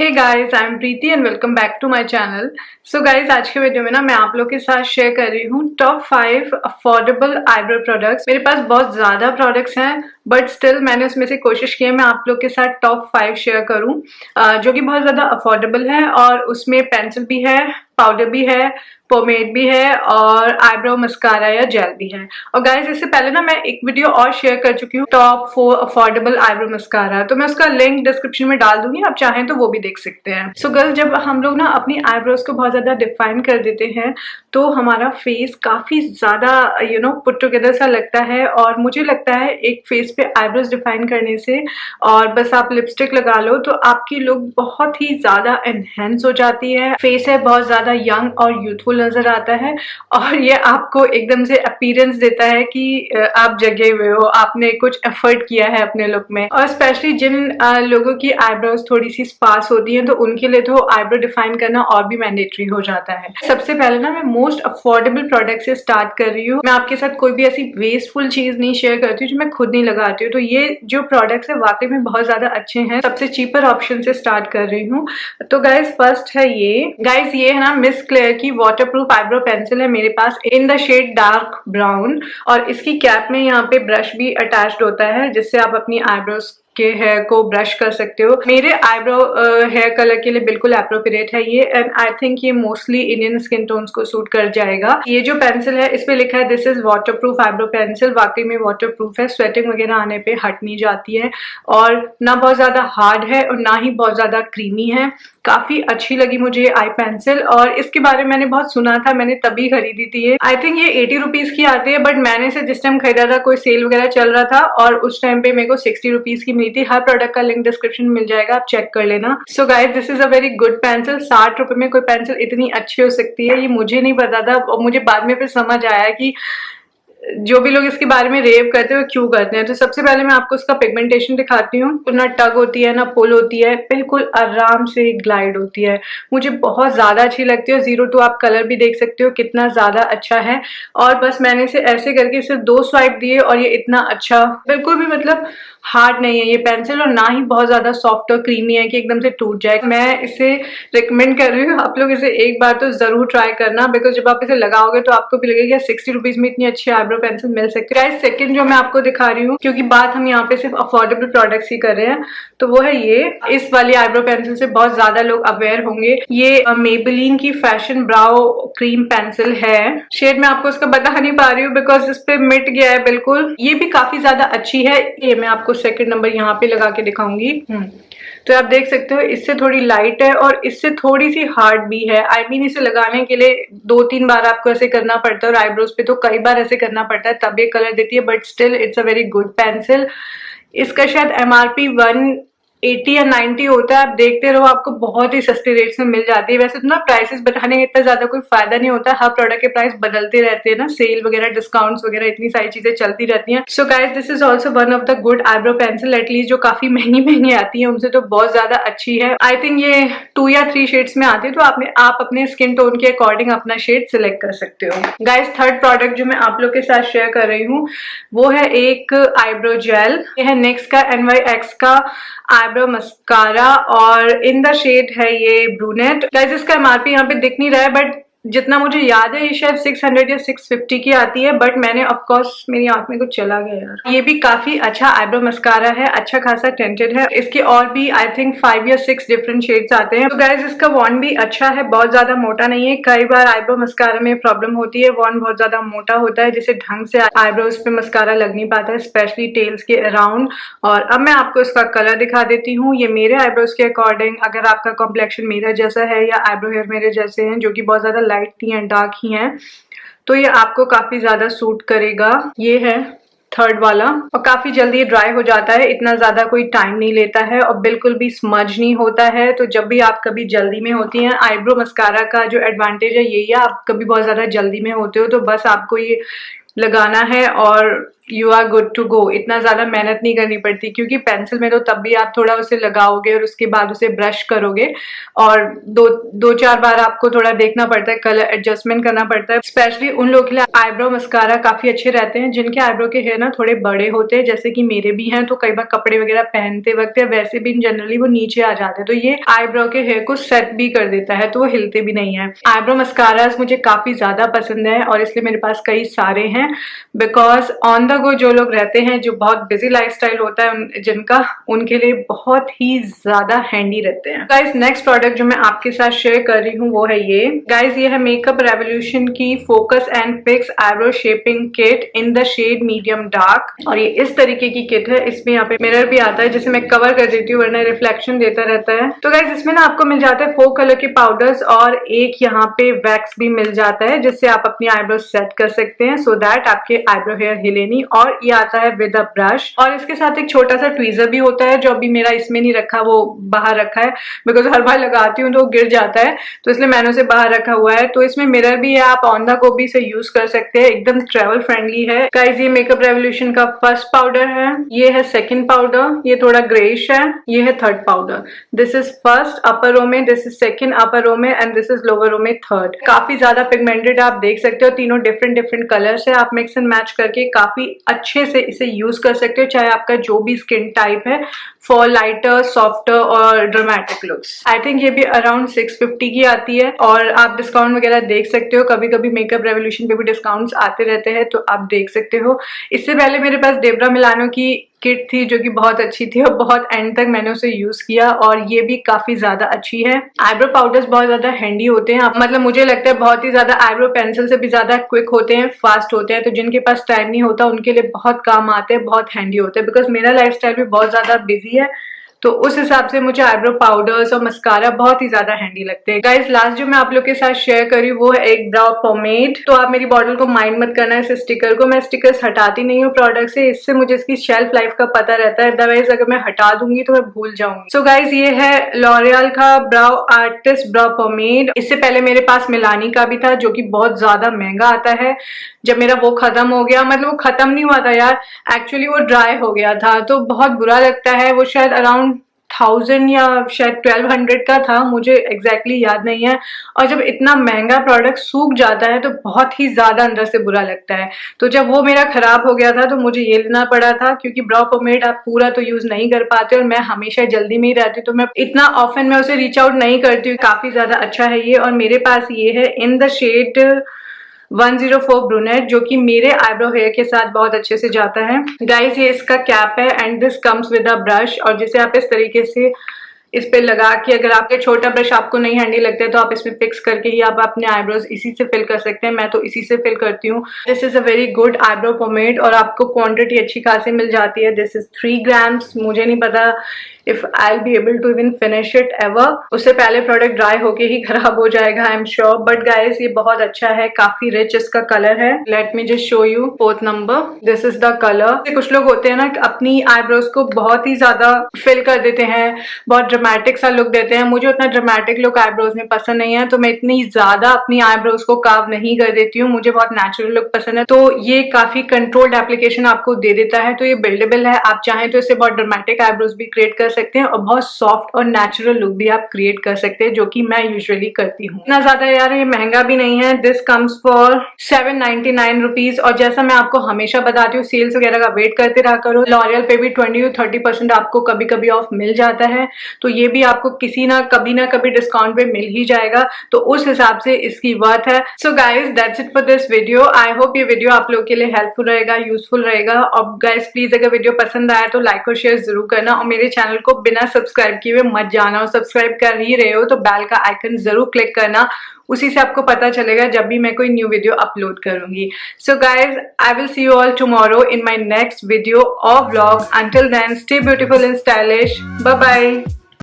Hey guys, I am Preeti and welcome back to my channel. So guys, आज के video में ना मैं आप लोग के साथ शेयर कर रही हूँ टॉप 5 अफोर्डेबल आईब्रो प्रोडक्ट्स। मेरे पास बहुत ज्यादा प्रोडक्ट्स हैं बट स्टिल मैंने उसमें से कोशिश की है मैं आप लोग के साथ टॉप 5 शेयर करूँ जो कि बहुत ज्यादा अफोर्डेबल है और उसमें पेंसिल भी है, पाउडर भी है, पोमेड भी है और आईब्रो मस्कारा या जेल भी है। और गाइस, इससे पहले ना मैं एक वीडियो और शेयर कर चुकी हूँ टॉप 4 अफोर्डेबल आईब्रो मस्कारा, तो मैं उसका लिंक डिस्क्रिप्शन में डाल दूंगी, आप चाहें तो वो भी देख सकते हैं। सो गर्ल्स, जब हम लोग ना अपनी आईब्रोज को बहुत ज्यादा डिफाइन कर देते हैं तो हमारा फेस काफी ज्यादा पुट टुगेदर सा लगता है। और मुझे लगता है एक फेस पे आईब्रोज डिफाइन करने से और बस आप लिपस्टिक लगा लो तो आपकी लुक बहुत ही ज्यादा एनहेंस हो जाती है। फेस है बहुत ज्यादा यंग और यूथफुल नजर आता है और ये आपको एकदम से अपीयरेंस देता है कि आप जगे हुए हो, आपने कुछ एफर्ट किया है अपने लुक में। और स्पेशली जिन लोगों की आईब्रोज थोड़ी सी स्पार्स होती हैं तो उनके लिए तो आईब्रो डिफाइन करना और भी मैंडेटरी हो जाता है। सबसे पहले ना मैं मोस्ट अफोर्डेबल प्रोडक्ट से स्टार्ट कर रही हूँ। मैं आपके साथ कोई भी ऐसी वेस्टफुल चीज नहीं शेयर करती हूँ जो मैं खुद नहीं लगाती हूँ। तो ये जो प्रोडक्ट्स है वाकई में बहुत ज्यादा अच्छे हैं। सबसे चीपर ऑप्शन से स्टार्ट कर रही हूँ। तो गाइज, फर्स्ट है ये। गाइज, ये है ना मिस क्लेयर की वाटरप्रूफ आईब्रो पेंसिल है मेरे पास in the shade dark brown. और इसकी कैप में यहाँ पे ब्रश भी अटैच्ड होता है जिससे आप अपनी आईब्रोज के हेयर को ब्रश कर सकते हो। मेरे आईब्रो हेयर कलर के लिए बिल्कुल एप्रोप्रिएट है ये एंड आई थिंक ये मोस्टली इंडियन स्किन टोन्स को सूट कर जाएगा। ये जो पेंसिल है इस पे लिखा है this is waterproof eyebrow pencil. वाकई में वाटरप्रूफ है, स्वेटिंग वगैरह आने पे हट नहीं जाती है और ना बहुत ज्यादा हार्ड है और ना ही बहुत ज्यादा क्रीमी है। काफी अच्छी लगी मुझे आई पेंसिल और इसके बारे में मैंने बहुत सुना था, मैंने तभी खरीदी थी ये। आई थिंक ये 80 रुपीज की आती है बट मैंने इसे जिस टाइम खरीदा था कोई सेल वगैरह चल रहा था और उस टाइम पे मेरे को 60 रुपीज की मिली थी। हर प्रोडक्ट का लिंक डिस्क्रिप्शन में मिल जाएगा, आप चेक कर लेना। So guys, this is a very good pencil. 60 रुपए में कोई पेंसिल इतनी अच्छी हो सकती है ये मुझे नहीं पता था और मुझे बाद में फिर समझ आया कि जो भी लोग इसके बारे में रेव करते हैं वो क्यों करते हैं। तो सबसे पहले मैं आपको इसका पिगमेंटेशन दिखाती हूँ। ना टग होती है ना पुल होती है, बिल्कुल आराम से ग्लाइड होती है। मुझे बहुत ज्यादा अच्छी लगती है। 02 आप कलर भी देख सकते हो कितना ज्यादा अच्छा है। और बस मैंने इसे ऐसे करके सिर्फ 2 स्वाइप दिए और ये इतना अच्छा, बिल्कुल भी मतलब हार्ड नहीं है ये पेंसिल और ना ही बहुत ज्यादा सॉफ्ट और क्रीमी है कि एकदम से टूट जाए। मैं इसे रिकमेंड कर रही हूँ, आप लोग इसे एक बार तो जरूर ट्राई करना बिकॉज जब आप इसे लगाओगे तो आपको भी लगेगा 60 रुपीज में इतनी अच्छी आईब्रो पेंसिल मिल सकती है। सेकंड जो मैं आपको दिखा रही हूँ, क्योंकि बात हम यहाँ पे सिर्फ अफोर्डेबल प्रोडक्ट्स ही कर रहे हैं, तो वो है ये। इस वाली आईब्रो पेंसिल से बहुत ज्यादा लोग अवेयर होंगे। ये मेबेलिन की फैशन ब्राउ क्रीम पेंसिल है। शेड में आपको इसका बता नहीं पा रही हूँ बिकॉज इस पे मिट गया है बिल्कुल। ये भी काफी ज्यादा अच्छी है। ये मैं आपको सेकंड नंबर यहाँ पे लगा के दिखाऊंगी। तो आप देख सकते हो इससे थोड़ी लाइट है और इससे थोड़ी सी हार्ड भी है। आई मीन इसे लगाने के लिए 2-3 बार आपको ऐसे करना पड़ता है और आईब्रोज पे तो कई बार ऐसे करना पड़ता है तब ये कलर देती है but still it's a very good pencil. इसका शायद MRP 180 या 90 होता है। आप देखते रहो, आपको बहुत ही सस्ते रेट्स में मिल जाती है। वैसे तो ना प्राइसेस बताने का इतना ज्यादा कोई फायदा नहीं होता, हर प्रोडक्ट के प्राइस बदलते रहते हैं ना, सेल वगैरह डिस्काउंट्स वगैरह इतनी सारी चीजें चलती रहती हैं। So guys, this is also one of the good eyebrow pencil. At least जो काफी महंगी आती है उनसे तो बहुत ज्यादा अच्छी है। आई थिंक ये 2 या 3 शेड्स में आती है, तो आप अपने स्किन टोन के अकॉर्डिंग अपना शेड सिलेक्ट कर सकते हो। गाइस, थर्ड प्रोडक्ट जो मैं आप लोग के साथ शेयर कर रही हूँ वो है एक आईब्रो जेल। ये है नेक्स्ट का NYX का आईब्रो मस्कारा और इन द शेड है ये ब्रूनेट। गाइस, इसका MRP यहाँ पे दिख नहीं रहा है बट जितना मुझे याद है ये शायद 600 या 650 की आती है बट मैंने ऑफकोर्स मेरी आंख में कुछ चला गया यार। ये भी काफी अच्छा आईब्रो मस्कारा है, अच्छा खासा टेंटेड है। इसके और भी आई थिंक 5 या 6 डिफरेंट शेड्स आते हैं। तो गाइस, इसका वॉन्ड भी अच्छा है, बहुत ज्यादा मोटा नहीं है। कई बार आईब्रो मस्कारा में प्रॉब्लम होती है, वॉन्ड बहुत ज्यादा मोटा होता है जिससे ढंग से आईब्रोज पे मस्कारा लग नहीं पाता है, स्पेशली टेल्स के अराउंड। और अब मैं आपको इसका कलर दिखा देती हूँ। ये मेरे आईब्रोज के अकॉर्डिंग, अगर आपका कॉम्प्लेक्शन मेरा जैसा है या आईब्रो हेयर मेरे जैसे हैं जो कि बहुत ज्यादा लाइट ही हैं, डार्क ही हैं, तो ये आपको काफी ज्यादा सूट करेगा। ये है थर्ड वाला और काफी जल्दी ड्राई हो जाता है, इतना ज्यादा कोई टाइम नहीं लेता है और बिल्कुल भी स्मज नहीं होता है। तो जब भी आप कभी जल्दी में होती हैं, आईब्रो मस्कारा का जो एडवांटेज है यही है, आप कभी बहुत ज्यादा जल्दी में होते हो तो बस आपको ये लगाना है और you are good to go. इतना ज्यादा मेहनत नहीं करनी पड़ती, क्योंकि पेंसिल में तो तब भी आप थोड़ा उसे लगाओगे और उसके बाद उसे ब्रश करोगे और दो चार बार आपको थोड़ा देखना पड़ता है, कलर एडजस्टमेंट करना पड़ता है। स्पेशली उन लोगों के लिए आईब्रो मस्कारा काफी अच्छे रहते हैं जिनके आईब्रो के हेयर ना थोड़े बड़े होते हैं, जैसे कि मेरे भी हैं। तो कई बार कपड़े वगैरह पहनते वक्त या वैसे भी जनरली वो नीचे आ जाते हैं, तो ये आईब्रो के हेयर को सेट भी कर देता है, तो वो हिलते भी नहीं है। आईब्रो मस्कारास मुझे काफी ज्यादा पसंद है और इसलिए मेरे पास कई सारे हैं, बिकॉज ऑन द गो जो लोग रहते हैं, जो बहुत बिजी लाइफस्टाइल होता है जिनका, उनके लिए बहुत ही ज्यादा हैंडी रहते हैं। गाइस नेक्स्ट प्रोडक्ट जो मैं आपके साथ शेयर कर रही हूँ वो है ये। गाइस ये है मेकअप रेवोल्यूशन की focus and fix eyebrow shaping kit in the shade medium dark, और ये इस तरीके की किट है। इसमें यहाँ पे मिरर भी आता है जिसे मैं कवर कर देती हूँ, वरना रिफ्लेक्शन देता रहता है। तो गाइस इसमें ना आपको मिल जाता है 4 कलर के पाउडर्स और एक यहाँ पे वैक्स भी मिल जाता है, जिससे आप अपनी आईब्रो सेट कर सकते हैं सो दैट आपके आईब्रो हेयर हिले नहीं। और ये आता है विद अ ब्रश, और इसके साथ एक छोटा सा ट्वीजर भी होता है, जो अभी मेरा इसमें नहीं रखा, वो बाहर रखा है, बिकॉज हर बार लगाती हूँ तो गिर जाता है, तो इसलिए मैंने उसे बाहर रखा हुआ है। तो इसमें मिरर भी है, आप ऑन द गो भी इसे यूज कर सकते हैं, एकदम ट्रेवल फ्रेंडली है। गाइस ये मेकअप रेवोल्यूशन का फर्स्ट पाउडर है, ये है सेकंड पाउडर, ये थोड़ा ग्रेइश है, ये है third powder. This is first upper row में, this is second upper row में and this is lower row में थर्ड। काफी ज्यादा पिगमेंटेड आप देख सकते हो, तीनों डिफरेंट डिफरेंट कलर्स है। आप मिक्स एंड मैच करके काफी अच्छे से इसे यूज कर सकते हो, चाहे आपका जो भी स्किन टाइप है, फॉर लाइटर, सॉफ्टर और ड्रामेटिक लुक्स। आई थिंक ये भी अराउंड 650 की आती है, और आप डिस्काउंट वगैरह देख सकते हो, कभी कभी मेकअप रेवोल्यूशन पे भी डिस्काउंट्स आते रहते हैं, तो आप देख सकते हो। इससे पहले मेरे पास डेब्रा मिलानो की किट थी जो कि बहुत अच्छी थी और बहुत एंड तक मैंने उसे यूज किया, और ये भी काफी ज्यादा अच्छी है। आईब्रो पाउडर्स बहुत ज्यादा हैंडी होते हैं, मतलब मुझे लगता है बहुत ही ज्यादा आईब्रो पेंसिल से भी ज्यादा क्विक होते हैं, फास्ट होते हैं, तो जिनके पास टाइम नहीं होता उनके लिए बहुत काम आते हैं, बहुत हैंडी होते हैं। बिकॉज मेरा लाइफस्टाइल भी बहुत ज्यादा बिजी है, तो उस हिसाब से मुझे आईब्रो पाउडर्स और मस्कारा बहुत ही ज्यादा हैंडी लगते हैं। गाइस लास्ट जो मैं आप लोग के साथ शेयर करी वो है एक ब्राउ पोमेड। तो आप मेरी बॉटल को माइंड मत करना, इस स्टिकर को, मैं स्टिकर्स हटाती नहीं हूँ प्रोडक्ट से, इससे मुझे इसकी शेल्फ लाइफ का पता रहता है, अदरवाइज अगर मैं हटा दूंगी तो मैं भूल जाऊंगी। सो गाइस ये है लॉरियल का ब्राउ आर्टिस्ट ब्राउ पोमेड। इससे पहले मेरे पास मिलानी का भी था, जो कि बहुत ज्यादा महंगा आता है। जब मेरा वो खत्म हो गया, मतलब वो खत्म नहीं हुआ था यार, एक्चुअली वो ड्राई हो गया था, तो बहुत बुरा लगता है। वो शायद अराउंड 1000 या शायद 1200 का था, मुझे एग्जैक्टली याद नहीं है। और जब इतना महंगा प्रोडक्ट सूख जाता है तो बहुत ही ज्यादा अंदर से बुरा लगता है। तो जब वो मेरा खराब हो गया था तो मुझे ये लेना पड़ा था, क्योंकि ब्राउ पोमेड आप पूरा तो यूज नहीं कर पाते और मैं हमेशा जल्दी में ही रहती हूँ, तो मैं इतना ऑफन मैं उसे रीच आउट नहीं करती हूँ। काफी ज्यादा अच्छा है ये, और मेरे पास ये है इन द शेड 104 ब्रुनेट, जो कि मेरे आईब्रो हेयर के साथ बहुत अच्छे से जाता है। गाइस ये इसका कैप है and this comes with a brush, और जिसे आप इस तरीके से इस पे लगा के, अगर आपके छोटा ब्रश आपको नहीं हैंडी लगता है तो आप इसमें फिक्स करके ही आप अपने आईब्रोज इसी से फिल कर सकते हैं। मैं तो इसी से फिल करती हूँ। This is a very good eyebrow pomade, और आपको क्वांटिटी अच्छी खासी मिल जाती है। This is 3 grams. मुझे नहीं पता if I be able to even finish it ever, उससे पहले प्रोडक्ट ड्राई होके ही खराब हो जाएगा I am sure. But guys ये बहुत अच्छा है, काफी रिच इसका कलर है। Let me just show you 4th number, this is the colour. कुछ लोग होते हैं ना अपनी आईब्रोज को बहुत ही ज्यादा फिल कर देते हैं, बहुत ड्रामेटिक सा लुक देते हैं। मुझे उतना ड्रामेटिक लुक आईब्रोज में पसंद नहीं है, तो मैं इतनी ज्यादा अपनी आईब्रोज को कार्व नहीं कर देती हूँ, मुझे बहुत नेचुरल लुक पसंद है। तो ये काफी कंट्रोल्ड एप्लीकेशन आपको दे देता है, तो ये बिल्डेबल है। आप चाहें तो इससे बहुत ड्रामेटिक आईब्रोज भी क्रिएट कर सकते हैं और बहुत सॉफ्ट और नेचुरल लुक भी आप क्रिएट कर सकते हैं, जो कि मैं यूजुअली करती हूँ। इतना ज्यादा यार ये महंगा भी नहीं है। दिस कम्स फॉर 799 रुपीज, और जैसा मैं आपको हमेशा बताती हूँ, सेल्स वगैरह का वेट करते रहा करो। लॉरियल पे भी 20 to 30% आपको कभी कभी ऑफ मिल जाता है, तो ये भी आपको किसी ना कभी डिस्काउंट पे मिल ही जाएगा, तो उस हिसाब से इसकी वर्थ है। So guys that's it for this video. I hope ये वीडियो आप लोगों के लिए हेल्पफुल रहेगा, यूजफुल रहेगा। और गाइज प्लीज अगर वीडियो पसंद आया तो लाइक और शेयर जरूर करना, और मेरे चैनल को बिना सब्सक्राइब किए हुए मत जाना, और सब्सक्राइब कर ही रहे हो तो बेल का आइकन जरूर क्लिक करना, उसी से आपको पता चलेगा जब भी मैं कोई न्यू वीडियो अपलोड करूंगी। So guys I will see you all tomorrow in my next video और vlog. Until then stay beautiful and stylish. Bye bye.